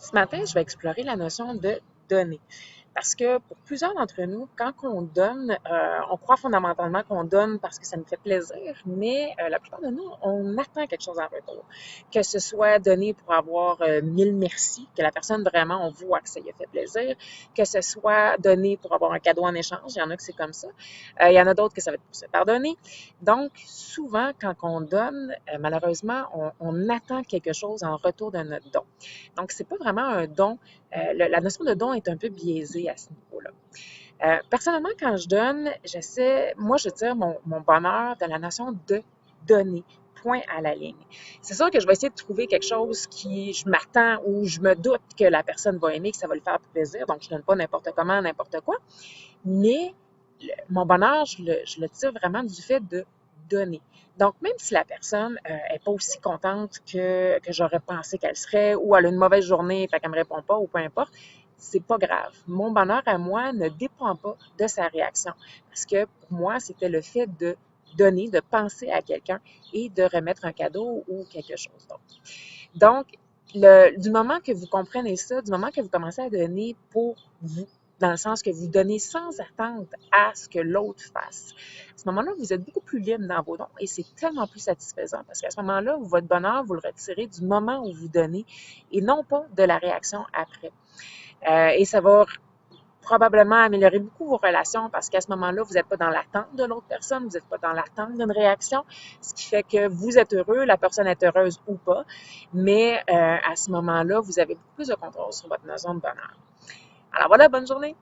Ce matin, je vais explorer la notion de donner. Parce que pour plusieurs d'entre nous, quand on donne, on croit fondamentalement qu'on donne parce que ça nous fait plaisir, mais la plupart de nous, on attend quelque chose en retour. Que ce soit donné pour avoir 1000 merci, que la personne vraiment, on voit que ça lui a fait plaisir, que ce soit donné pour avoir un cadeau en échange, il y en a que c'est comme ça. Il y en a d'autres que ça va être pour se pardonner. Donc, souvent, quand on donne, malheureusement, on attend quelque chose en retour de notre don. Donc, c'est pas vraiment un don. La notion de don est un peu biaisée à ce niveau-là. Personnellement, quand je donne, moi, je tire mon bonheur de la notion de donner. Point à la ligne. C'est sûr que je vais essayer de trouver quelque chose qui je m'attends ou je me doute que la personne va aimer, que ça va lui faire plaisir. Donc, je ne donne pas n'importe comment, n'importe quoi. Mais mon bonheur, je le tire vraiment du fait de donner. Donc, même si la personne n'est pas aussi contente que j'aurais pensé qu'elle serait, ou elle a une mauvaise journée, fait qu'elle ne me répond pas, ou peu importe, c'est pas grave. Mon bonheur à moi ne dépend pas de sa réaction. Parce que pour moi, c'était le fait de donner, de penser à quelqu'un et de remettre un cadeau ou quelque chose d'autre. Donc, du moment que vous comprenez ça, du moment que vous commencez à donner pour vous, dans le sens que vous donnez sans attendre à ce que l'autre fasse, à ce moment-là, vous êtes beaucoup plus libre dans vos dons et c'est tellement plus satisfaisant parce qu'à ce moment-là, votre bonheur, vous le retirez du moment où vous donnez et non pas de la réaction après. Et ça va probablement améliorer beaucoup vos relations parce qu'à ce moment-là, vous n'êtes pas dans l'attente de l'autre personne, vous n'êtes pas dans l'attente d'une réaction, ce qui fait que vous êtes heureux, la personne est heureuse ou pas, mais à ce moment-là, vous avez beaucoup plus de contrôle sur votre notion de bonheur. Alors voilà, bonne journée!